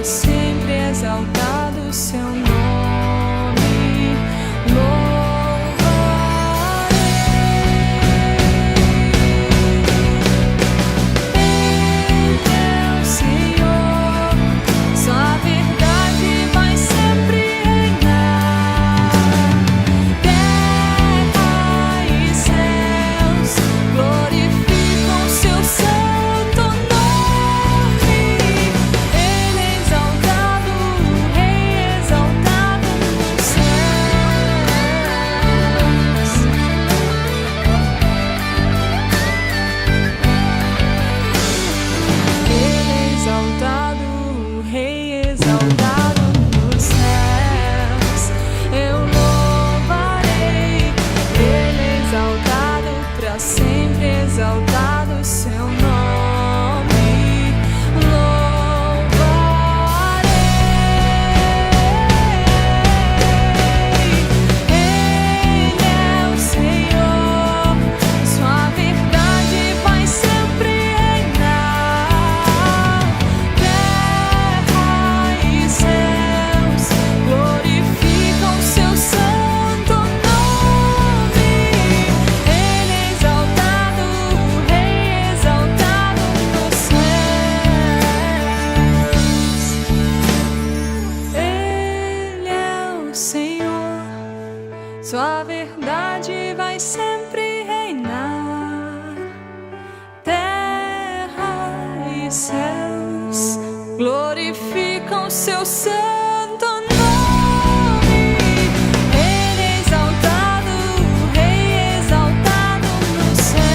para sempre exaltado o seu nome. Sua verdade vai sempre reinar. Terra e céus glorificam seu santo nome. Ele é exaltado, o Rei exaltado nos céus.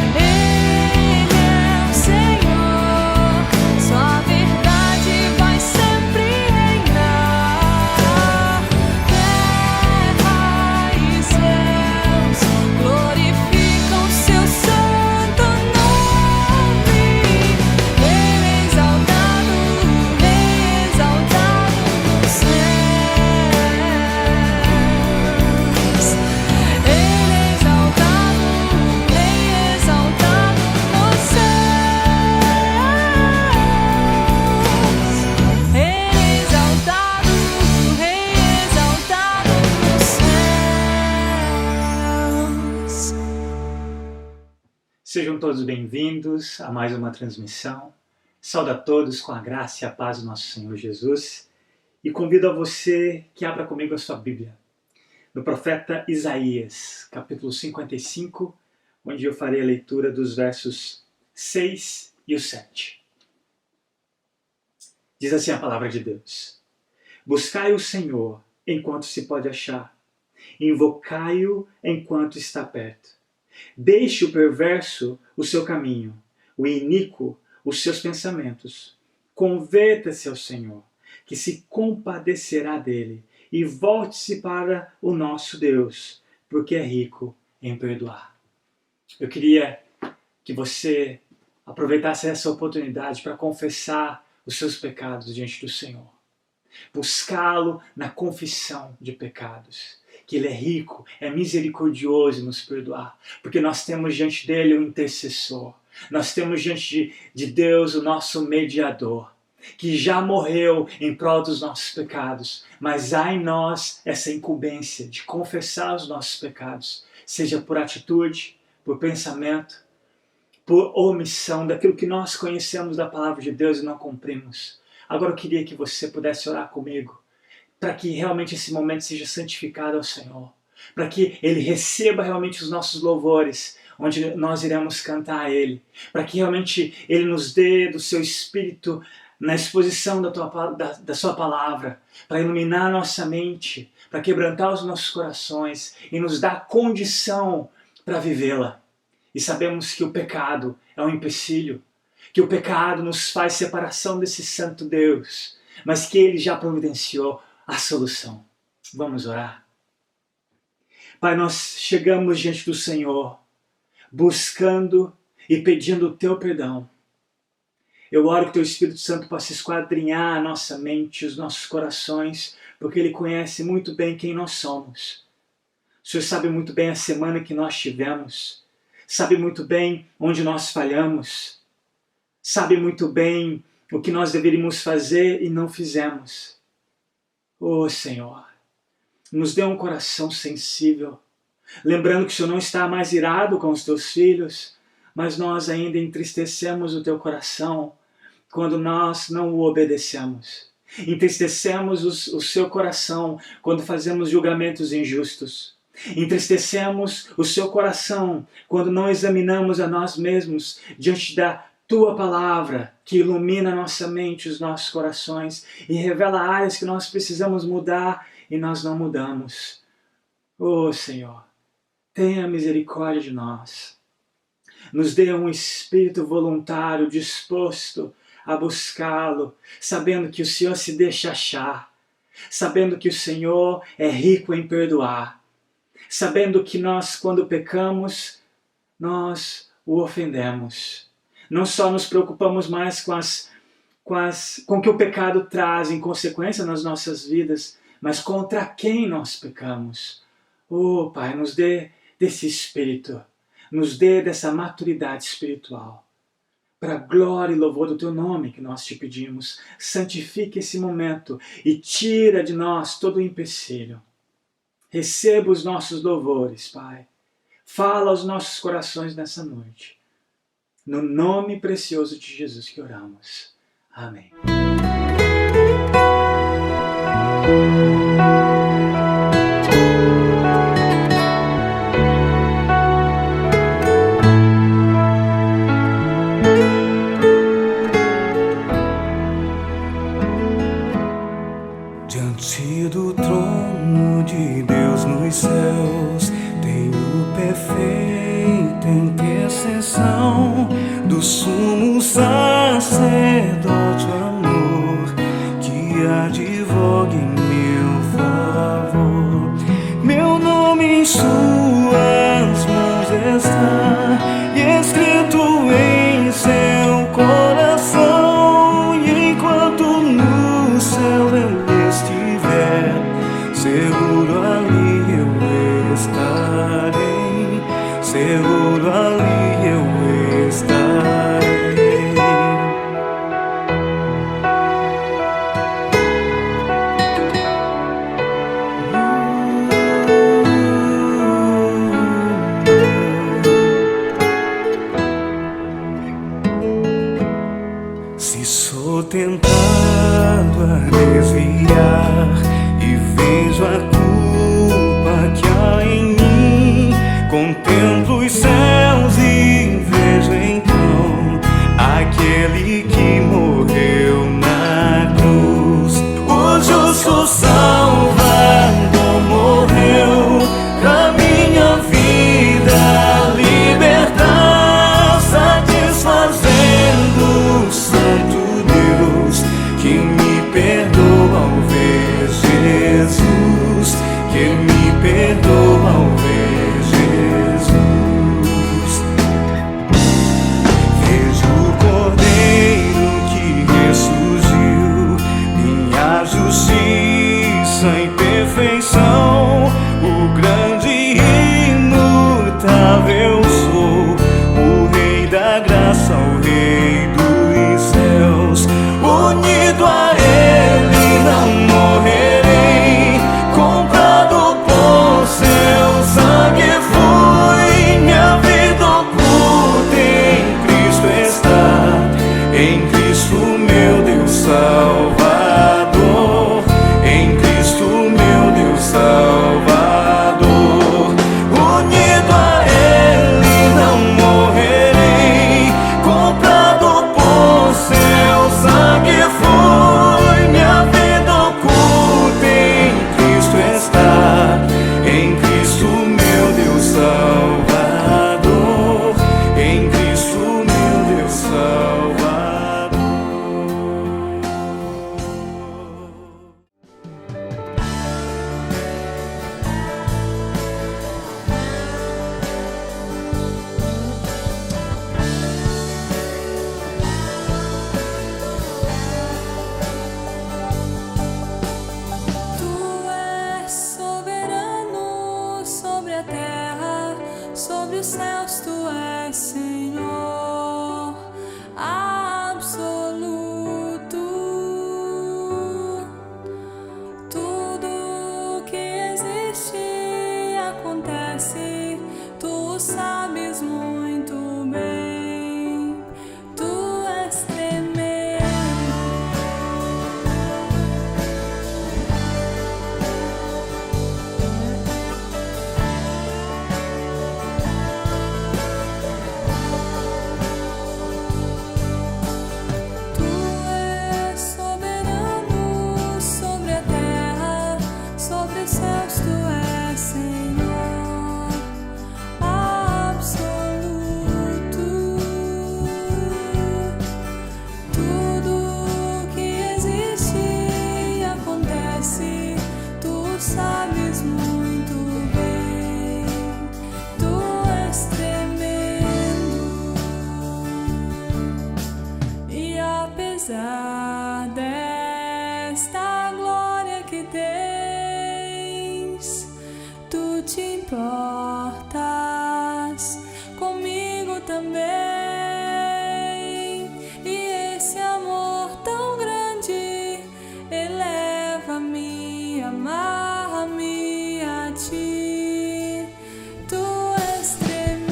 Ele é o Senhor, sua verdade vai sempre reinar. Terra e céus glorificam seu santo nome. Ele é exaltado, o Rei exaltado nos céus. Ele é exaltado, o Rei exaltado nos céus. Ele é exaltado, o Rei exaltado nos céus. Sejam todos bem-vindos a mais uma transmissão. Saúdo a todos com a graça e a paz do nosso Senhor Jesus e convido a você que abra comigo a sua Bíblia no profeta Isaías, capítulo 55, onde eu farei a leitura dos versos 6 e o 7. Diz assim a palavra de Deus: Buscai o Senhor enquanto se pode achar, invocai-o enquanto está perto. Deixe o perverso o seu caminho, o iníquo os seus pensamentos. Converta-se ao Senhor, que se compadecerá dele, e volte-se para o nosso Deus, porque é rico em perdoar. Eu queria que você aproveitasse essa oportunidade para confessar os seus pecados diante do Senhor. Buscá-lo na confissão de pecados. Que Ele é rico, é misericordioso em nos perdoar, porque nós temos diante dele um intercessor, nós temos diante de Deus o nosso mediador, que já morreu em prol dos nossos pecados, mas há em nós essa incumbência de confessar os nossos pecados, seja por atitude, por pensamento, por omissão daquilo que nós conhecemos da palavra de Deus e não cumprimos. Agora eu queria que você pudesse orar comigo, para que realmente esse momento seja santificado ao Senhor, para que Ele receba realmente os nossos louvores, onde nós iremos cantar a Ele, para que realmente Ele nos dê do seu Espírito na exposição da sua palavra, para iluminar a nossa mente, para quebrantar os nossos corações e nos dar condição para vivê-la. E sabemos que o pecado é um empecilho, que o pecado nos faz separação desse santo Deus, mas que Ele já providenciou a solução. Vamos orar? Pai, nós chegamos diante do Senhor, buscando e pedindo o Teu perdão. Eu oro que Teu Espírito Santo possa esquadrinhar a nossa mente, os nossos corações, porque Ele conhece muito bem quem nós somos. O Senhor sabe muito bem a semana que nós tivemos, sabe muito bem onde nós falhamos, sabe muito bem o que nós deveríamos fazer e não fizemos. Oh, Senhor, nos dê um coração sensível, lembrando que o Senhor não está mais irado com os teus filhos, mas nós ainda entristecemos o teu coração quando nós não o obedecemos. Entristecemos o seu coração quando fazemos julgamentos injustos. Entristecemos o seu coração quando não examinamos a nós mesmos diante da tua palavra, que ilumina a nossa mente, os nossos corações e revela áreas que nós precisamos mudar e nós não mudamos. Oh, Senhor, tenha misericórdia de nós. Nos dê um espírito voluntário, disposto a buscá-lo, sabendo que o Senhor se deixa achar, sabendo que o Senhor é rico em perdoar, sabendo que nós, quando pecamos, nós o ofendemos. Não só nos preocupamos mais com o que o pecado traz em consequência nas nossas vidas, mas contra quem nós pecamos. Oh, Pai, nos dê desse espírito, nos dê dessa maturidade espiritual. Para a glória e louvor do teu nome que nós te pedimos, santifique esse momento e tira de nós todo o empecilho. Receba os nossos louvores, Pai. Fala aos nossos corações nessa noite. No nome precioso de Jesus que oramos. Amém. Diante do trono de Deus nos céus, tenho perfeita intercessão do sumo sacerdote amor, que advoga em meu favor. Meu nome em suas mãos está, e escrito em seu coração, e enquanto no céu eu estiver, seguro ali eu estarei, seguro ali eu estarei. Se sou tentado a desviar e vejo a culpa que há em mim, contemplo os céus e vejo então aquele que morreu na cruz. O justo Salvador morreu pra minha vida libertar, satisfazendo o Santo Deus que me perdoa ao ver Jesus, que me perdoa ao ver Jesus. Vejo o Cordeiro que ressurgiu, minha justiça e perfeição, o grande e imutável sou, o Rei da graça, o Rei dos céus. Unido a Ele não morrerei, comprado por seu sangue fui, minha vida oculta em Cristo está, em Cristo meu Deus Salvador, em Cristo meu Deus Salvador. Unido a Ele não morrerei, apesar desta glória que tens, tu te importas comigo também. E esse amor tão grande eleva-me, amarra-me a ti. Tu és tremendo.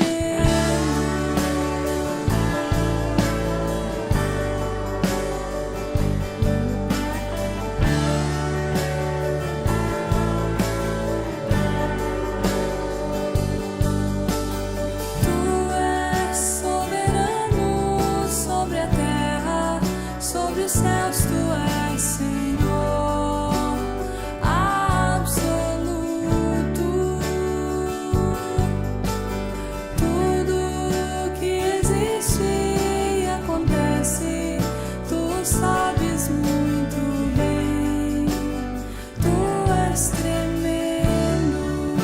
Tu és soberano sobre a terra, sobre os céus. Tu és Senhor absoluto. Tudo que existe e acontece, tu sabes muito bem. Tu és tremendo.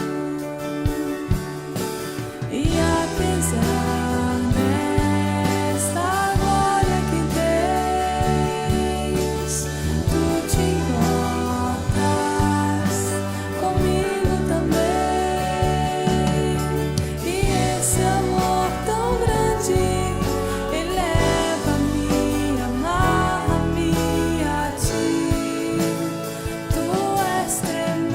E apesar desta glória que tens, tu te importas comigo também. E esse amor tão grande eleva-me, amarra-me a ti. Tu és tremendo.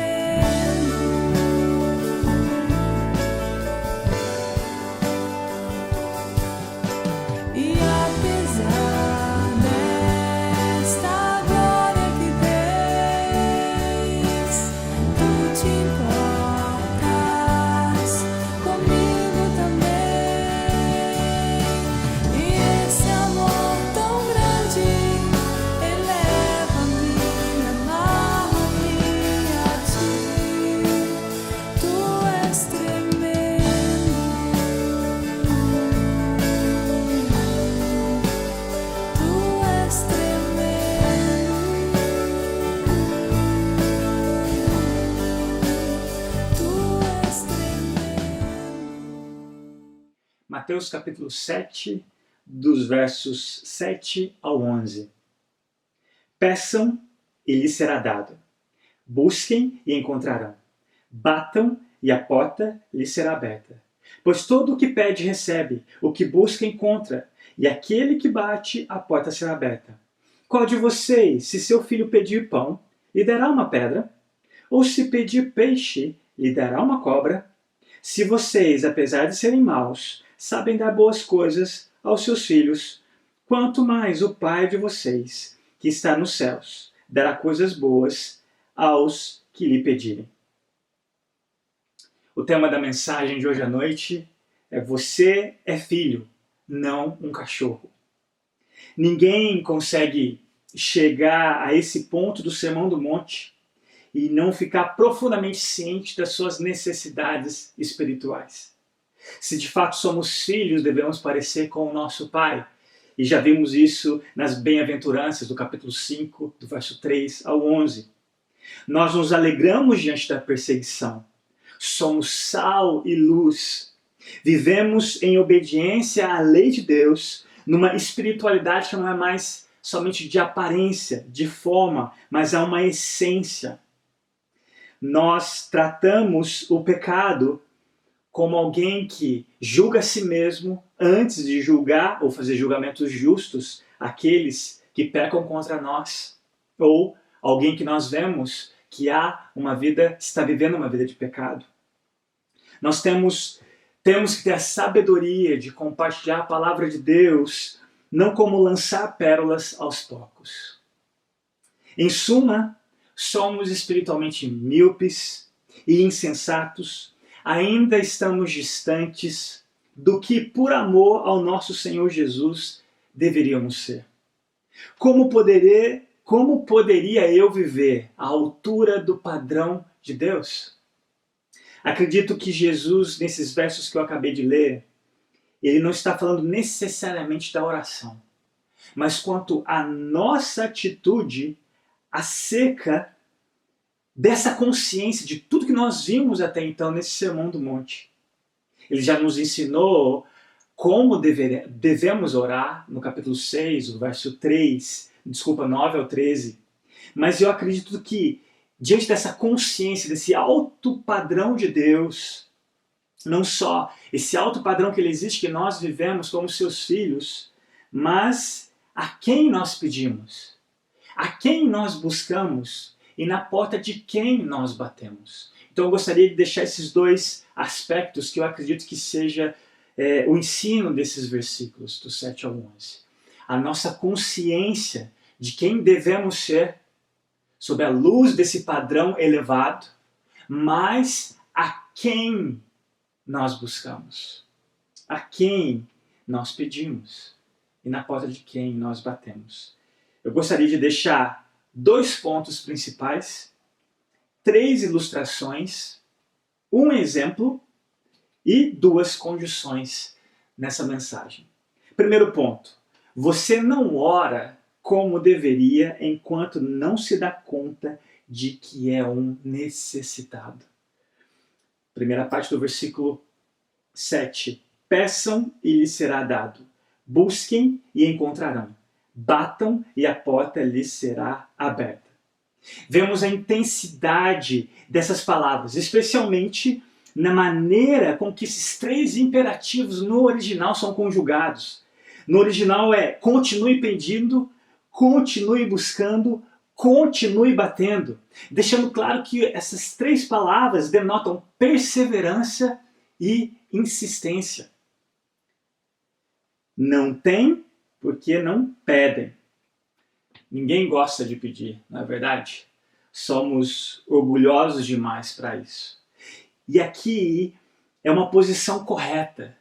E apesar desta glória que tens, tu te importas comigo também. E esse amor tão grande eleva-me, amarra-me a ti. Tu és tremendo. Tu és tremendo. Tu és tremendo. Mateus capítulo 7, dos versos 7 ao 11. Peçam e lhes será dado. Busquem e encontrarão. Batam e a porta lhes será aberta. Pois todo o que pede recebe, o que busca encontra, e aquele que bate, a porta será aberta. Qual de vocês, se seu filho pedir pão, lhe dará uma pedra? Ou se pedir peixe, lhe dará uma cobra? Se vocês, apesar de serem maus, sabem dar boas coisas aos seus filhos, quanto mais o Pai de vocês, que está nos céus, dará coisas boas aos que lhe pedirem. O tema da mensagem de hoje à noite é: você é filho, não um cachorro. Ninguém consegue chegar a esse ponto do Sermão do Monte e não ficar profundamente ciente das suas necessidades espirituais. Se de fato somos filhos, devemos parecer com o nosso Pai. E já vimos isso nas bem-aventuranças do capítulo 5, do verso 3 ao 11. Nós nos alegramos diante da perseguição. Somos sal e luz. Vivemos em obediência à lei de Deus, numa espiritualidade que não é mais somente de aparência, de forma, mas há uma essência. Nós tratamos o pecado como alguém que julga a si mesmo antes de julgar ou fazer julgamentos justos àqueles que pecam contra nós. Ou alguém que nós vemos que está vivendo uma vida de pecado. Nós temos que ter a sabedoria de compartilhar a palavra de Deus, não como lançar pérolas aos porcos. Em suma, somos espiritualmente míopes e insensatos, ainda estamos distantes do que, por amor ao nosso Senhor Jesus, deveríamos ser. Como poderia eu viver à altura do padrão de Deus? Acredito que Jesus, nesses versos que eu acabei de ler, ele não está falando necessariamente da oração, mas quanto à nossa atitude acerca dessa consciência de tudo que nós vimos até então nesse Sermão do Monte. Ele já nos ensinou como devemos orar, no capítulo 6, o verso 9 ao 13. Mas eu acredito que, diante dessa consciência, desse alto padrão de Deus, não só esse alto padrão que ele existe, que nós vivemos como seus filhos, mas a quem nós pedimos, a quem nós buscamos e na porta de quem nós batemos. Então eu gostaria de deixar esses dois aspectos que eu acredito que seja o ensino desses versículos, do 7 ao 11. A nossa consciência de quem devemos ser, sob a luz desse padrão elevado, mas a quem nós buscamos, a quem nós pedimos e na porta de quem nós batemos. Eu gostaria de deixar 2 pontos principais, 3 ilustrações, um exemplo e 2 condições nessa mensagem. Primeiro ponto, você não ora como deveria enquanto não se dá conta de que é um necessitado. Primeira parte do versículo 7. Peçam e lhes será dado. Busquem e encontrarão. Batam e a porta lhes será aberta. Vemos a intensidade dessas palavras, especialmente na maneira com que esses 3 imperativos no original são conjugados. No original é continue pedindo, continue buscando, continue batendo, deixando claro que essas 3 palavras denotam perseverança e insistência. Não tem porque não pedem. Ninguém gosta de pedir, não é verdade? Somos orgulhosos demais para isso. E aqui é uma posição correta,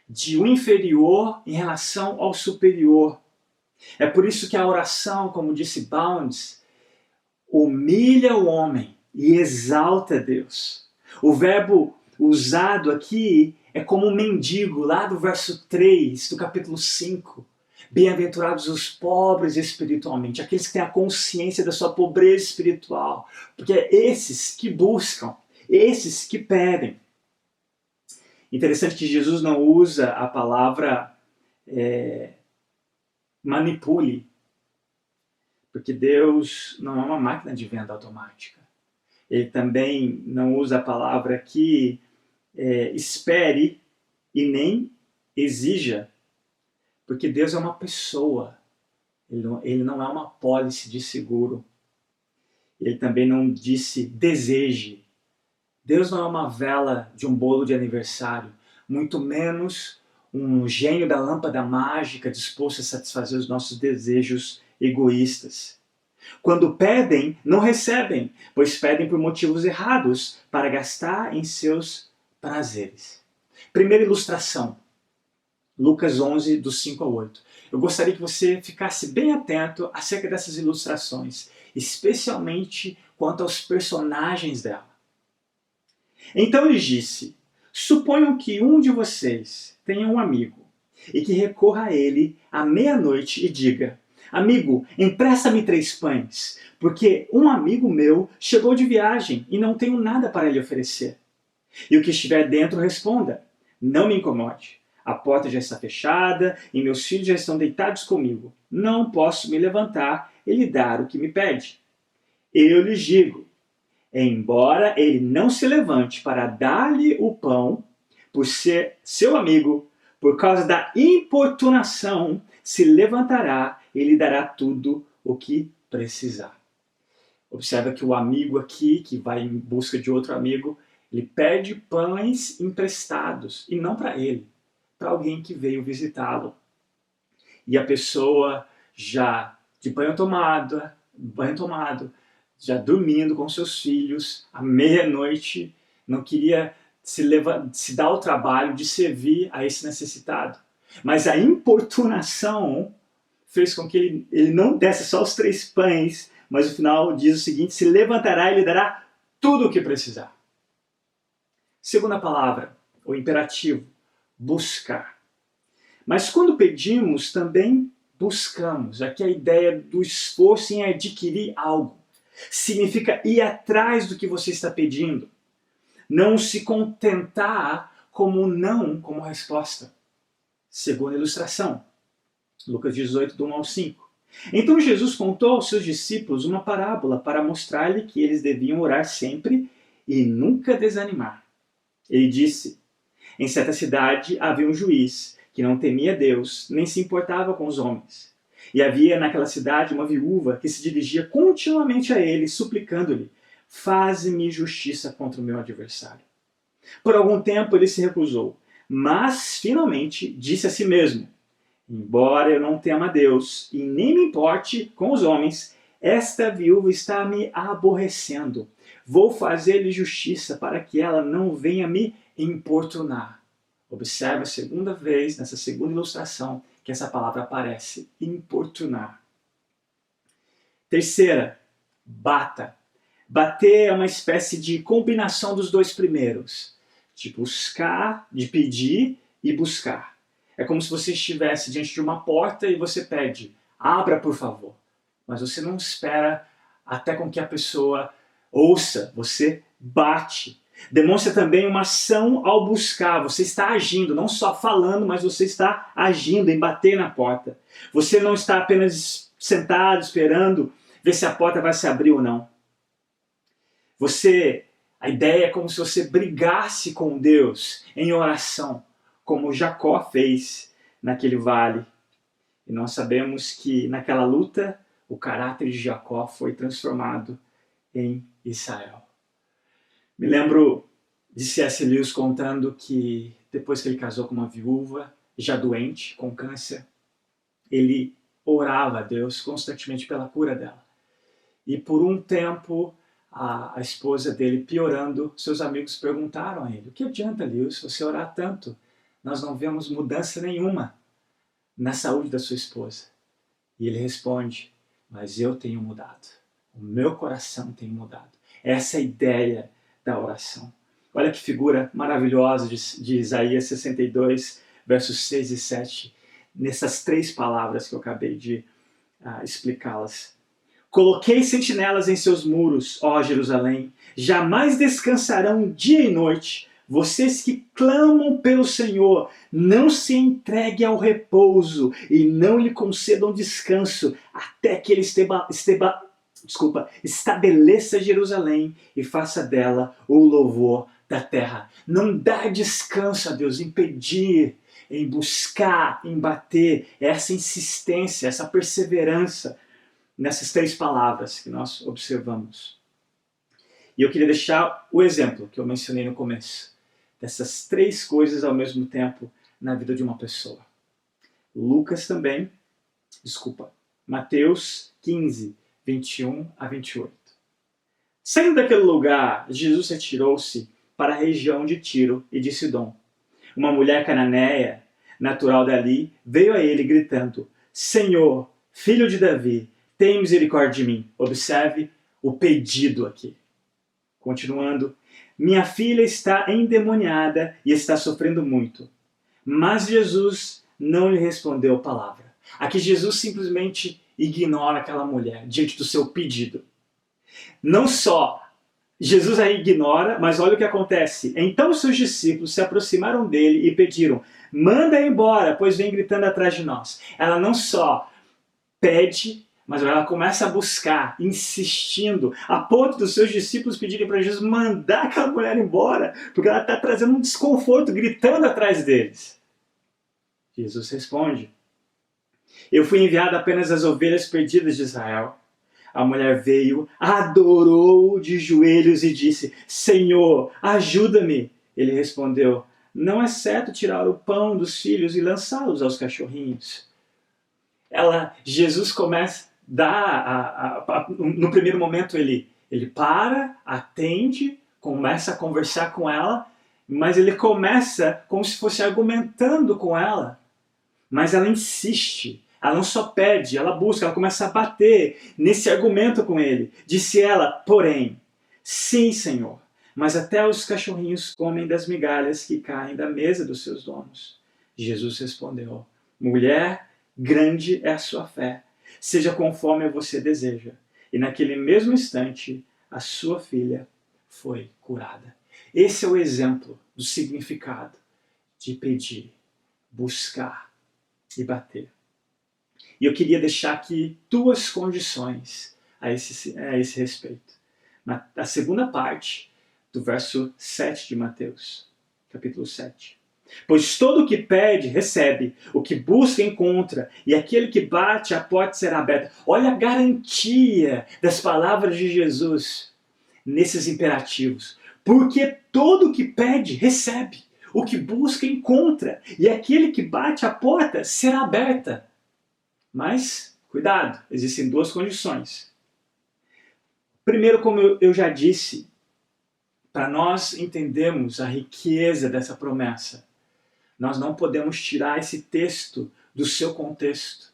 de um inferior em relação ao superior. É por isso que a oração, como disse Bounds, humilha o homem e exalta Deus. O verbo usado aqui é como um mendigo, lá do verso 3 do capítulo 5. Bem-aventurados os pobres espiritualmente, aqueles que têm a consciência da sua pobreza espiritual, porque é esses que buscam, esses que pedem. Interessante que Jesus não usa a palavra manipule, porque Deus não é uma máquina de venda automática. Ele também não usa a palavra aqui espere e nem exija, porque Deus é uma pessoa, ele não é uma pólice de seguro. Ele também não disse deseje. Deus não é uma vela de um bolo de aniversário, muito menos um gênio da lâmpada mágica disposto a satisfazer os nossos desejos egoístas. Quando pedem, não recebem, pois pedem por motivos errados, para gastar em seus prazeres. Primeira ilustração, Lucas 11, do 5 ao 8. Eu gostaria que você ficasse bem atento acerca dessas ilustrações, especialmente quanto aos personagens dela. Então ele disse, suponham que um de vocês tenha um amigo e que recorra a ele à meia-noite e diga, amigo, empresta-me 3 pães, porque um amigo meu chegou de viagem e não tenho nada para lhe oferecer. E o que estiver dentro responda, não me incomode, a porta já está fechada e meus filhos já estão deitados comigo, não posso me levantar e lhe dar o que me pede. Eu lhes digo, embora ele não se levante para dar-lhe o pão, por ser seu amigo, por causa da importunação, se levantará e lhe dará tudo o que precisar. Observa que o amigo aqui, que vai em busca de outro amigo, ele pede pães emprestados, e não para ele, para alguém que veio visitá-lo. E a pessoa já de banho tomado, já dormindo com seus filhos, à meia-noite, não queria se dar o trabalho de servir a esse necessitado. Mas a importunação fez com que ele não desse só os 3 pães, mas no final diz o seguinte, se levantará e lhe dará tudo o que precisar. Segunda palavra, o imperativo, buscar. Mas quando pedimos, também buscamos. Aqui a ideia do esforço em adquirir algo. Significa ir atrás do que você está pedindo. Não se contentar como não como resposta. Segunda ilustração, Lucas 18, do 1 ao 5. Então Jesus contou aos seus discípulos uma parábola para mostrar-lhe que eles deviam orar sempre e nunca desanimar. Ele disse: em certa cidade havia um juiz que não temia Deus, nem se importava com os homens. E havia naquela cidade uma viúva que se dirigia continuamente a ele, suplicando-lhe: faze-me justiça contra o meu adversário. Por algum tempo ele se recusou, mas finalmente disse a si mesmo: embora eu não tema a Deus e nem me importe com os homens, esta viúva está me aborrecendo. Vou fazer-lhe justiça para que ela não venha me importunar. Observe a segunda vez, nessa segunda ilustração, que essa palavra aparece: importunar. Terceira, bata. Bater é uma espécie de combinação dos dois primeiros. De buscar, de pedir e buscar. É como se você estivesse diante de uma porta e você pede: abra, por favor. Mas você não espera até com que a pessoa ouça, você bate. Demonstra também uma ação ao buscar. Você está agindo, não só falando, mas você está agindo em bater na porta. Você não está apenas sentado esperando ver se a porta vai se abrir ou não. A ideia é como se você brigasse com Deus em oração, como Jacó fez naquele vale. E nós sabemos que naquela luta o caráter de Jacó foi transformado em Israel. Me lembro de C.S. Lewis contando que depois que ele casou com uma viúva, já doente, com câncer, ele orava a Deus constantemente pela cura dela. E por um tempo, a esposa dele piorando, seus amigos perguntaram a ele: o que adianta, Lewis, você orar tanto? Nós não vemos mudança nenhuma na saúde da sua esposa. E ele responde: mas eu tenho mudado. O meu coração tem mudado. Essa é a ideia da oração. Olha que figura maravilhosa de Isaías 62, versos 6 e 7, nessas três palavras que eu acabei de explicá-las. Coloquei sentinelas em seus muros, ó Jerusalém, jamais descansarão dia e noite. Vocês que clamam pelo Senhor, não se entreguem ao repouso e não lhe concedam descanso, até que ele estabeleça Jerusalém e faça dela o louvor da terra. Não dá descanso a Deus em pedir, em buscar, em bater. Essa insistência, essa perseverança nessas três palavras que nós observamos. E eu queria deixar o exemplo que eu mencionei no começo, dessas três coisas ao mesmo tempo na vida de uma pessoa. Mateus 15, 21 a 28. Saindo daquele lugar, Jesus retirou-se para a região de Tiro e de Sidom. Uma mulher cananeia, natural dali, veio a ele gritando: Senhor, filho de Davi, tem misericórdia de mim. Observe o pedido aqui. Continuando: minha filha está endemoniada e está sofrendo muito. Mas Jesus não lhe respondeu palavra. Aqui Jesus simplesmente ignora aquela mulher diante do seu pedido. Não só Jesus a ignora, mas olha o que acontece. Então os seus discípulos se aproximaram dele e pediram: manda embora, pois vem gritando atrás de nós. Ela não só pede, mas ela começa a buscar, insistindo, a ponto dos seus discípulos pedirem para Jesus mandar aquela mulher embora, porque ela está trazendo um desconforto, gritando atrás deles. Jesus responde: eu fui enviado apenas às ovelhas perdidas de Israel. A mulher veio, adorou-o de joelhos e disse: Senhor, ajuda-me. Ele respondeu: não é certo tirar o pão dos filhos e lançá-los aos cachorrinhos. Jesus começa no primeiro momento ele para, atende, começa a conversar com ela, mas ele começa como se fosse argumentando com ela. Mas ela insiste, ela não só pede, ela busca, ela começa a bater nesse argumento com ele. Disse ela, porém: sim, Senhor, mas até os cachorrinhos comem das migalhas que caem da mesa dos seus donos. Jesus respondeu: mulher, grande é a sua fé. Seja conforme você deseja. E naquele mesmo instante, a sua filha foi curada. Esse é o exemplo do significado de pedir, buscar e bater. E eu queria deixar aqui duas condições a esse respeito. A segunda parte do verso 7 de Mateus, capítulo 7. Pois todo o que pede, recebe, o que busca, encontra, e aquele que bate, a porta será aberta. Olha a garantia das palavras de Jesus nesses imperativos. Porque todo o que pede, recebe, o que busca, encontra, e aquele que bate, a porta será aberta. Mas, cuidado, existem duas condições. Primeiro, como eu já disse, para nós entendermos a riqueza dessa promessa, nós não podemos tirar esse texto do seu contexto.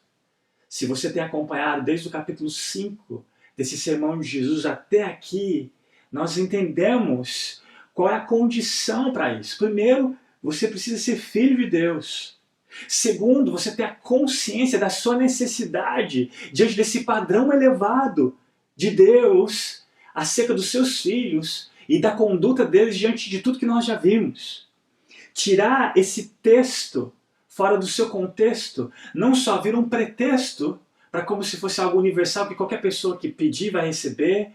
Se você tem acompanhado desde o capítulo 5 desse sermão de Jesus até aqui, nós entendemos qual é a condição para isso. Primeiro, você precisa ser filho de Deus. Segundo, você ter a consciência da sua necessidade diante desse padrão elevado de Deus acerca dos seus filhos e da conduta deles diante de tudo que nós já vimos. Tirar esse texto fora do seu contexto não só vira um pretexto para como se fosse algo universal que qualquer pessoa que pedir vai receber,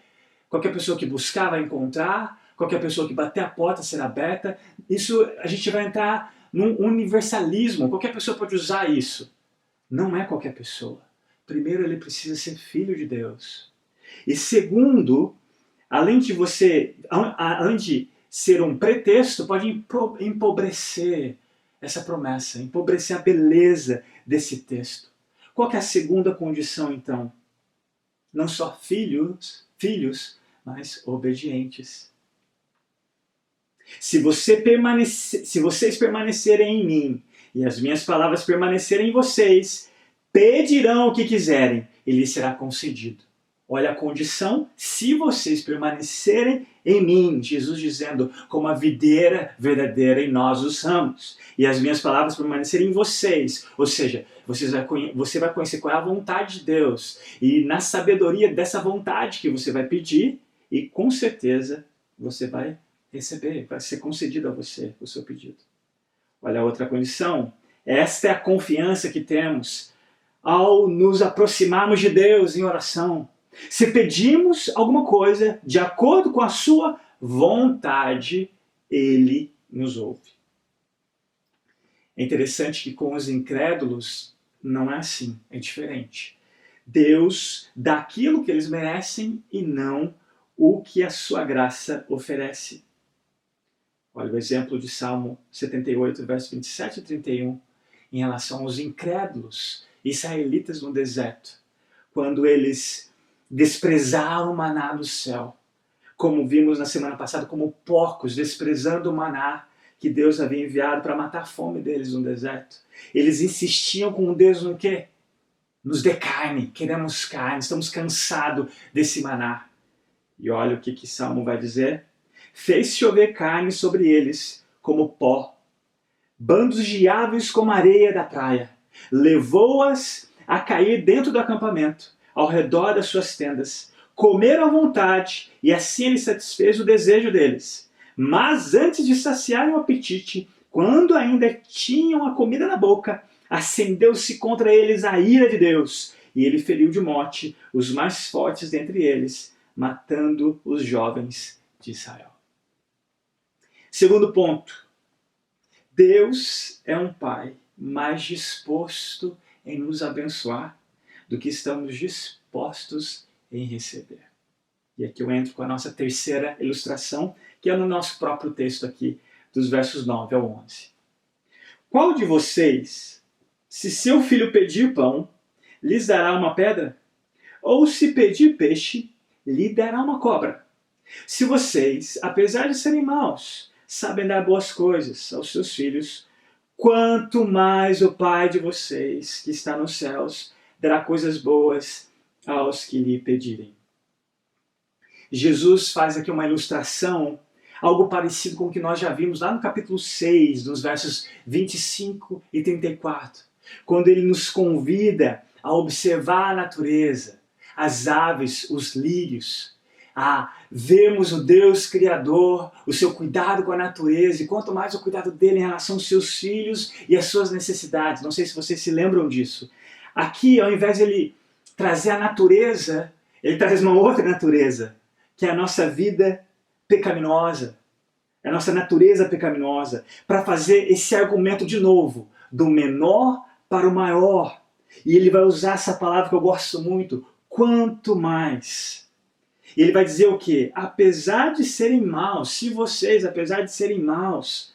qualquer pessoa que buscar vai encontrar, qualquer pessoa que bater a porta será aberta. Isso a gente vai entrar num universalismo, qualquer pessoa pode usar isso. Não é qualquer pessoa. Primeiro, ele precisa ser filho de Deus. E segundo, além de ser um pretexto, pode empobrecer essa promessa, empobrecer a beleza desse texto. Qual que é a segunda condição, então? Não só filhos, mas obedientes. Se vocês permanecerem em mim e as minhas palavras permanecerem em vocês, pedirão o que quiserem e lhes será concedido. Olha a condição, se vocês permanecerem em mim, Jesus dizendo, como a videira verdadeira em nós os ramos, e as minhas palavras permanecerem em vocês, ou seja, você vai conhecer qual é a vontade de Deus, e na sabedoria dessa vontade que você vai pedir, e com certeza você vai receber, vai ser concedido a você o seu pedido. Olha a outra condição, esta é a confiança que temos ao nos aproximarmos de Deus em oração. Se pedimos alguma coisa de acordo com a sua vontade, Ele nos ouve. É interessante que com os incrédulos não é assim, é diferente. Deus dá aquilo que eles merecem e não o que a sua graça oferece. Olha o exemplo de Salmo 78, versos 27 e 31, em relação aos incrédulos israelitas no deserto, quando eles desprezaram o maná do céu, como vimos na semana passada, como porcos desprezando o maná que Deus havia enviado para matar a fome deles no deserto. Eles insistiam com Deus no quê? Nos dê carne, queremos carne, estamos cansados desse maná. E olha o que Salmo vai dizer. Fez chover carne sobre eles como pó, bandos de aves como areia da praia. Levou-as a cair dentro do acampamento, ao redor das suas tendas. Comeram à vontade, e assim ele satisfez o desejo deles. Mas antes de saciarem o apetite, quando ainda tinham a comida na boca, acendeu-se contra eles a ira de Deus, e ele feriu de morte os mais fortes dentre eles, matando os jovens de Israel. Segundo ponto, Deus é um Pai mais disposto em nos abençoar do que estamos dispostos em receber. E aqui eu entro com a nossa terceira ilustração, que é no nosso próprio texto aqui, dos versos 9 ao 11. Qual de vocês, se seu filho pedir pão, lhes dará uma pedra? Ou se pedir peixe, lhe dará uma cobra? Se vocês, apesar de serem maus, sabem dar boas coisas aos seus filhos, quanto mais o Pai de vocês, que está nos céus, dará coisas boas aos que lhe pedirem. Jesus faz aqui uma ilustração, algo parecido com o que nós já vimos lá no capítulo 6, nos versos 25 e 34, quando ele nos convida a observar a natureza, as aves, os lírios, a vermos o Deus Criador, o seu cuidado com a natureza, e quanto mais o cuidado dele em relação aos seus filhos e às suas necessidades. Não sei se vocês se lembram disso. Aqui, ao invés de ele trazer a natureza, ele traz uma outra natureza, que é a nossa vida pecaminosa, a nossa natureza pecaminosa, para fazer esse argumento de novo, do menor para o maior. E ele vai usar essa palavra que eu gosto muito, quanto mais. E ele vai dizer o quê? Apesar de serem maus, se vocês, apesar de serem maus,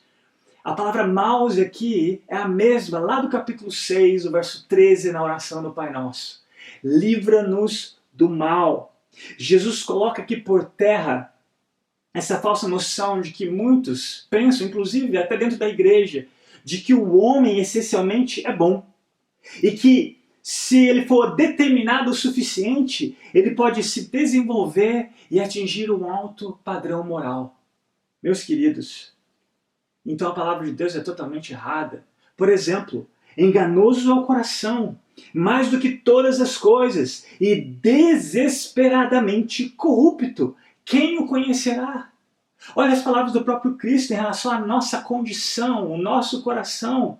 a palavra maus aqui é a mesma lá do capítulo 6, o verso 13, na oração do Pai Nosso. Livra-nos do mal. Jesus coloca aqui por terra essa falsa noção de que muitos pensam, inclusive até dentro da igreja, de que o homem essencialmente é bom. E que se ele for determinado o suficiente, ele pode se desenvolver e atingir um alto padrão moral. Meus queridos, então a palavra de Deus é totalmente errada. Por exemplo, enganoso é o coração, mais do que todas as coisas, e desesperadamente corrupto. Quem o conhecerá? Olha as palavras do próprio Cristo em relação à nossa condição, o nosso coração.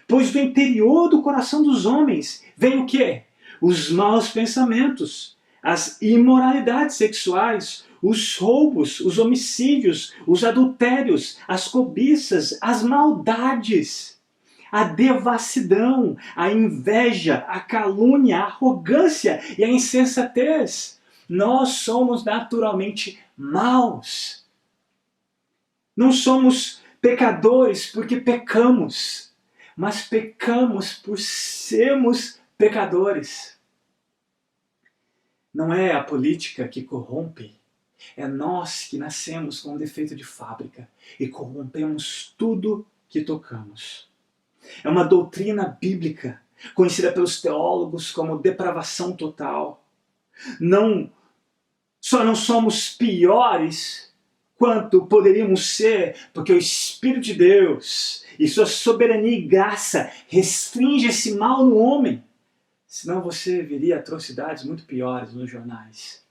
Pois do interior do coração dos homens vem o quê? Os maus pensamentos, as imoralidades sexuais, os roubos, os homicídios, os adultérios, as cobiças, as maldades, a devassidão, a inveja, a calúnia, a arrogância e a insensatez. Nós somos naturalmente maus. Não somos pecadores porque pecamos, mas pecamos por sermos pecadores. Não é a política que corrompe, é nós que nascemos com um defeito de fábrica e corrompemos tudo que tocamos. É uma doutrina bíblica, conhecida pelos teólogos como depravação total. Só não somos piores quanto poderíamos ser, porque o Espírito de Deus e sua soberania e graça restringe esse mal no homem. Senão você veria atrocidades muito piores nos jornais.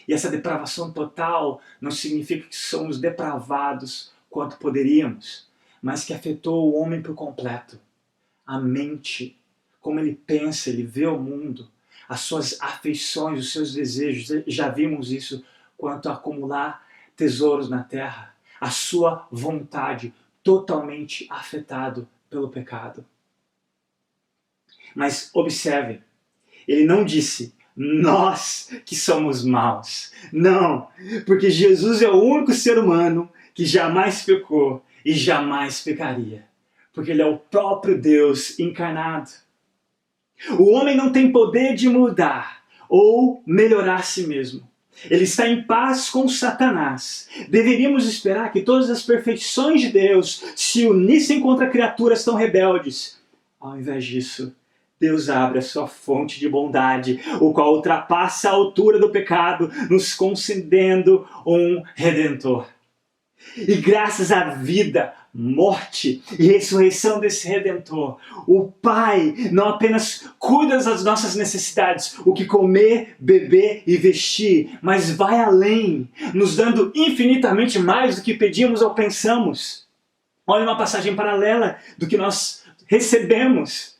E essa depravação total não significa que somos depravados quanto poderíamos, mas que afetou o homem por completo. A mente, como ele pensa, ele vê o mundo, as suas afeições, os seus desejos, já vimos isso quanto a acumular tesouros na terra, a sua vontade totalmente afetado pelo pecado. Mas observe, ele não disse, nós que somos maus. Não, porque Jesus é o único ser humano que jamais pecou e jamais pecaria. Porque ele é o próprio Deus encarnado. O homem não tem poder de mudar ou melhorar a si mesmo. Ele está em paz com Satanás. Deveríamos esperar que todas as perfeições de Deus se unissem contra criaturas tão rebeldes. Ao invés disso, Deus abre a sua fonte de bondade, o qual ultrapassa a altura do pecado, nos concedendo um Redentor. E graças à vida, morte e ressurreição desse Redentor, o Pai não apenas cuida das nossas necessidades, o que comer, beber e vestir, mas vai além, nos dando infinitamente mais do que pedimos ou pensamos. Olha uma passagem paralela do que nós recebemos.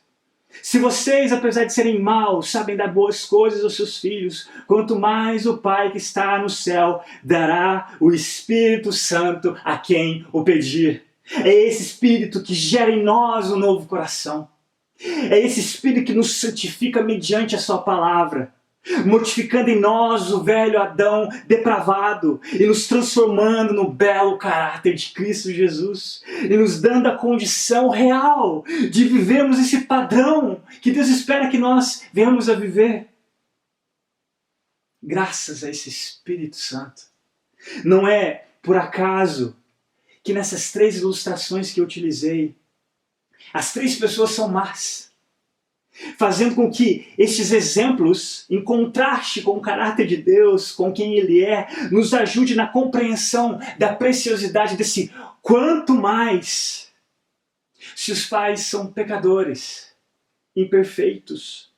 Se vocês, apesar de serem maus, sabem dar boas coisas aos seus filhos, quanto mais o Pai que está no céu dará o Espírito Santo a quem o pedir. É esse Espírito que gera em nós um novo coração. É esse Espírito que nos santifica mediante a sua palavra, mortificando em nós o velho Adão depravado e nos transformando no belo caráter de Cristo Jesus e nos dando a condição real de vivermos esse padrão que Deus espera que nós venhamos a viver. Graças a esse Espírito Santo. Não é por acaso que nessas 3 ilustrações que eu utilizei, as 3 pessoas são más, fazendo com que estes exemplos, em contraste com o caráter de Deus, com quem Ele é, nos ajude na compreensão da preciosidade desse quanto mais. Se os pais são pecadores, imperfeitos,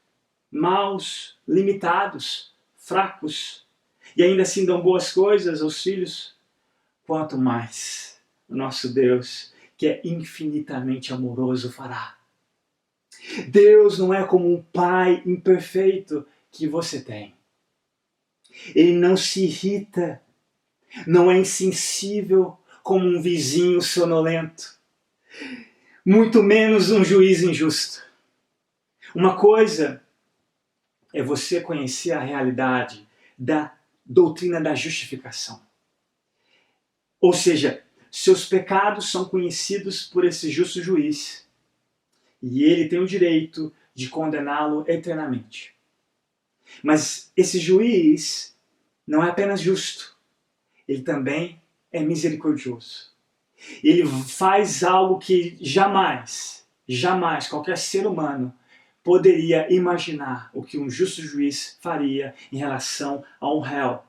maus, limitados, fracos, e ainda assim dão boas coisas aos filhos, quanto mais o nosso Deus, que é infinitamente amoroso, fará. Deus não é como um pai imperfeito que você tem. Ele não se irrita, não é insensível como um vizinho sonolento, muito menos um juiz injusto. Uma coisa é você conhecer a realidade da doutrina da justificação. Ou seja, seus pecados são conhecidos por esse justo juiz e ele tem o direito de condená-lo eternamente. Mas esse juiz não é apenas justo, ele também é misericordioso. Ele faz algo que jamais qualquer ser humano poderia imaginar o que um justo juiz faria em relação a um réu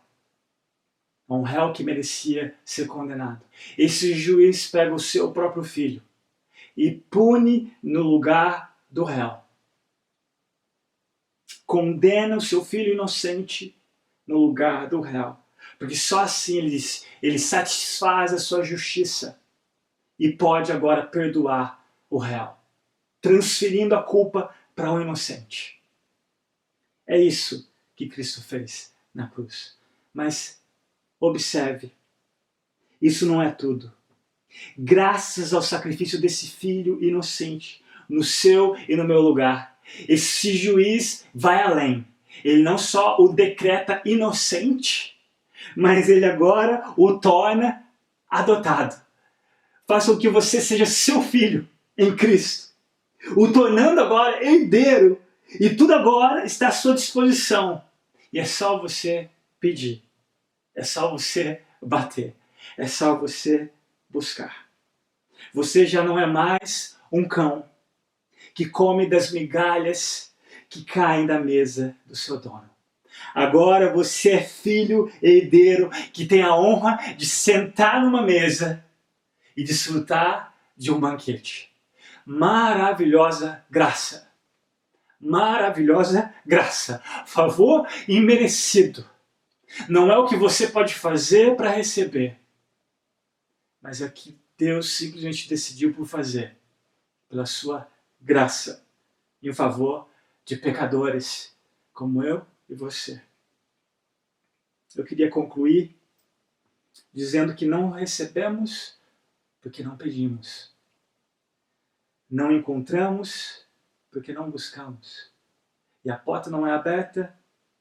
que merecia ser condenado. Esse juiz pega o seu próprio filho e pune no lugar do réu. Condena o seu filho inocente no lugar do réu. Porque só assim ele satisfaz a sua justiça e pode agora perdoar o réu, transferindo a culpa para o inocente. É isso que Cristo fez na cruz. Mas observe, isso não é tudo. Graças ao sacrifício desse filho inocente, no seu e no meu lugar, esse juiz vai além. Ele não só o decreta inocente, mas ele agora o torna adotado. Faça com que você seja seu filho em Cristo, o tornando agora herdeiro, e tudo agora está à sua disposição. E é só você pedir, é só você bater, é só você buscar. Você já não é mais um cão que come das migalhas que caem da mesa do seu dono. Agora você é filho herdeiro que tem a honra de sentar numa mesa e desfrutar de um banquete. Maravilhosa graça. Maravilhosa graça. Favor imerecido. Não é o que você pode fazer para receber, mas é o que Deus simplesmente decidiu por fazer, pela sua graça, em favor de pecadores como eu e você. Eu queria concluir dizendo que não recebemos porque não pedimos. Não encontramos porque não buscamos. E a porta não é aberta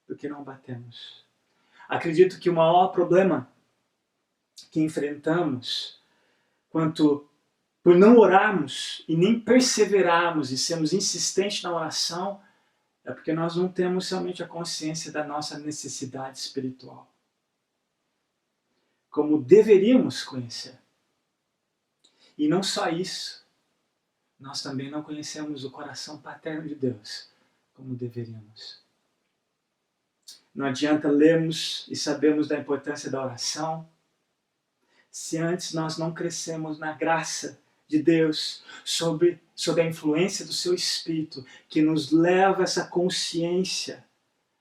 porque não batemos. Acredito que o maior problema que enfrentamos por não orarmos e nem perseverarmos e sermos insistentes na oração é porque nós não temos realmente a consciência da nossa necessidade espiritual, como deveríamos conhecer. E não só isso, nós também não conhecemos o coração paterno de Deus como deveríamos. Não adianta lermos e sabermos da importância da oração se antes nós não crescemos na graça de Deus, sob a influência do seu Espírito, que nos leva a essa consciência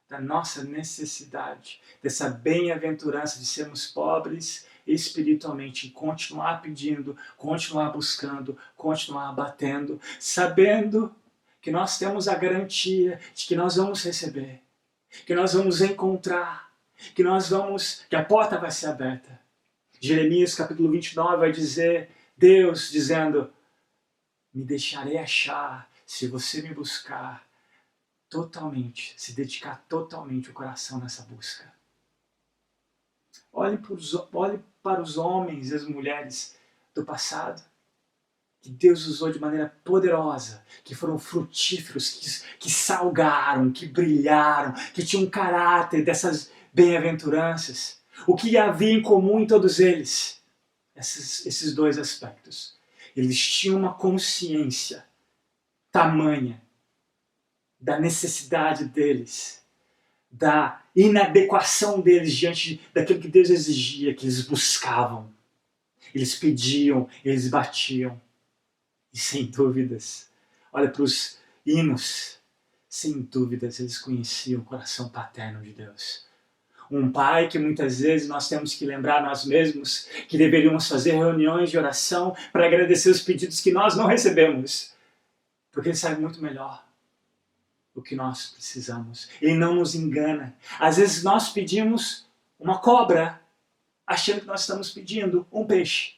da nossa necessidade, dessa bem-aventurança de sermos pobres espiritualmente, e continuar pedindo, continuar buscando, continuar batendo, sabendo que nós temos a garantia de que nós vamos receber, que nós vamos encontrar, que a porta vai ser aberta. Jeremias capítulo 29 vai dizer, Deus dizendo, me deixarei achar se você me buscar totalmente, se dedicar totalmente o coração nessa busca. Olhe para os homens e as mulheres do passado, que Deus usou de maneira poderosa, que foram frutíferos, que salgaram, que brilharam, que tinham um caráter dessas bem-aventuranças. O que havia em comum em todos eles? Esses dois aspectos. Eles tinham uma consciência tamanha da necessidade deles, da inadequação deles diante daquilo que Deus exigia, que eles buscavam. Eles pediam, eles batiam. E sem dúvidas, olha para os hinos, sem dúvidas eles conheciam o coração paterno de Deus. Um pai que muitas vezes nós temos que lembrar nós mesmos que deveríamos fazer reuniões de oração para agradecer os pedidos que nós não recebemos. Porque Ele sabe muito melhor o que nós precisamos. Ele não nos engana. Às vezes nós pedimos uma cobra, achando que nós estamos pedindo um peixe.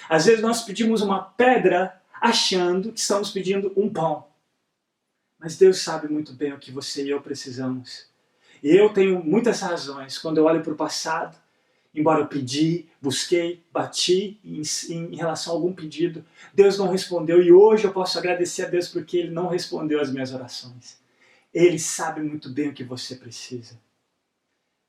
Às vezes nós pedimos uma pedra, achando que estamos pedindo um pão. Mas Deus sabe muito bem o que você e eu precisamos. E eu tenho muitas razões quando eu olho para o passado, embora eu pedi, busquei, bati em relação a algum pedido, Deus não respondeu, e hoje eu posso agradecer a Deus porque Ele não respondeu às minhas orações. Ele sabe muito bem o que você precisa.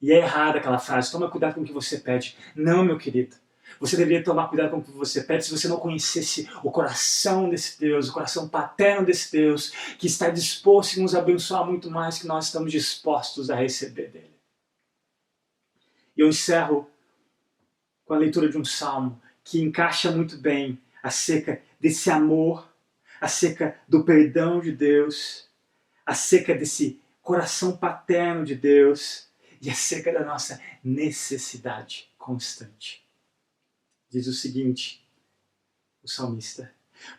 E é errada aquela frase, toma cuidado com o que você pede. Não, meu querido. Você deveria tomar cuidado com o que você pede se você não conhecesse o coração desse Deus, o coração paterno desse Deus, que está disposto a nos abençoar muito mais que nós estamos dispostos a receber dele. E eu encerro com a leitura de um salmo que encaixa muito bem acerca desse amor, acerca do perdão de Deus, acerca desse coração paterno de Deus e acerca da nossa necessidade constante. Diz o seguinte, o salmista: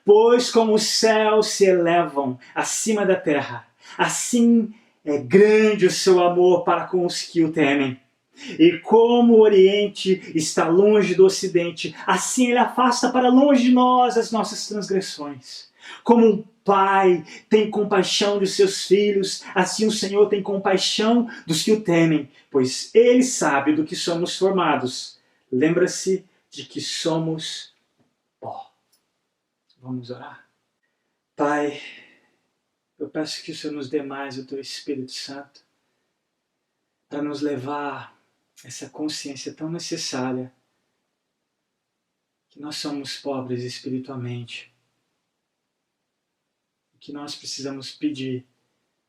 pois como os céus se elevam acima da terra, assim é grande o seu amor para com os que o temem. E como o Oriente está longe do Ocidente, assim Ele afasta para longe de nós as nossas transgressões. Como um pai tem compaixão de seus filhos, assim o Senhor tem compaixão dos que o temem, pois Ele sabe do que somos formados. Lembra-se de que somos pó. Vamos orar? Pai, eu peço que o Senhor nos dê mais o Teu Espírito Santo para nos levar essa consciência tão necessária que nós somos pobres espiritualmente, que nós precisamos pedir,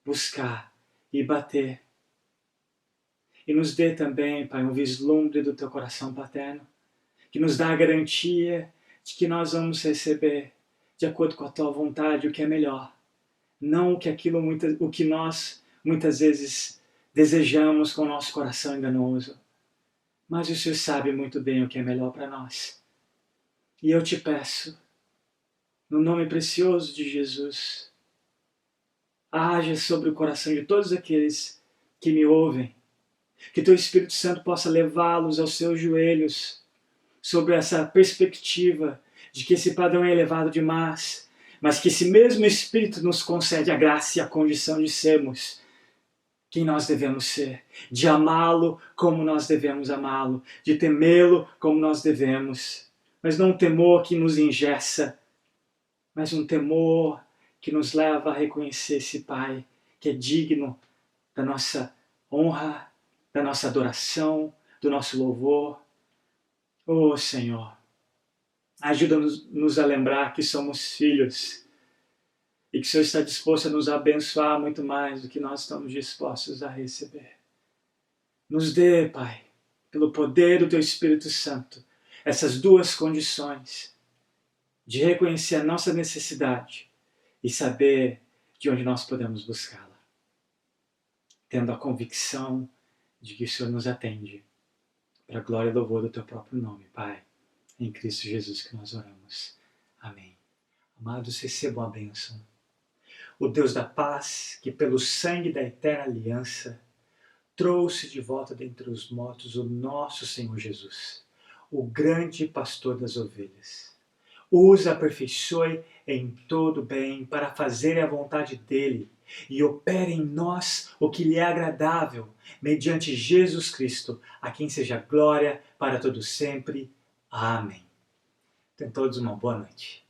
buscar e bater. E nos dê também, Pai, um vislumbre do Teu coração paterno, que nos dá a garantia de que nós vamos receber, de acordo com a Tua vontade, o que é melhor. Não o que nós muitas vezes desejamos com o nosso coração enganoso. Mas o Senhor sabe muito bem o que é melhor para nós. E eu te peço, no nome precioso de Jesus, haja sobre o coração de todos aqueles que me ouvem, que Teu Espírito Santo possa levá-los aos seus joelhos, sobre essa perspectiva de que esse padrão é elevado demais, mas que esse mesmo Espírito nos concede a graça e a condição de sermos quem nós devemos ser, de amá-lo como nós devemos amá-lo, de temê-lo como nós devemos, mas não um temor que nos engessa, mas um temor que nos leva a reconhecer esse Pai que é digno da nossa honra, da nossa adoração, do nosso louvor. Oh Senhor, ajuda-nos a lembrar que somos filhos e que o Senhor está disposto a nos abençoar muito mais do que nós estamos dispostos a receber. Nos dê, Pai, pelo poder do Teu Espírito Santo, essas duas condições de reconhecer a nossa necessidade e saber de onde nós podemos buscá-la, tendo a convicção de que o Senhor nos atende, para a glória e louvor do Teu próprio nome, Pai, em Cristo Jesus que nós oramos. Amém. Amados, recebam a bênção. O Deus da paz, que pelo sangue da eterna aliança trouxe de volta dentre os mortos o nosso Senhor Jesus, o grande pastor das ovelhas, os aperfeiçoe em todo bem para fazer a vontade dele e opere em nós o que lhe é agradável, mediante Jesus Cristo, a quem seja glória para todo sempre. Amém. Tenham todos uma boa noite.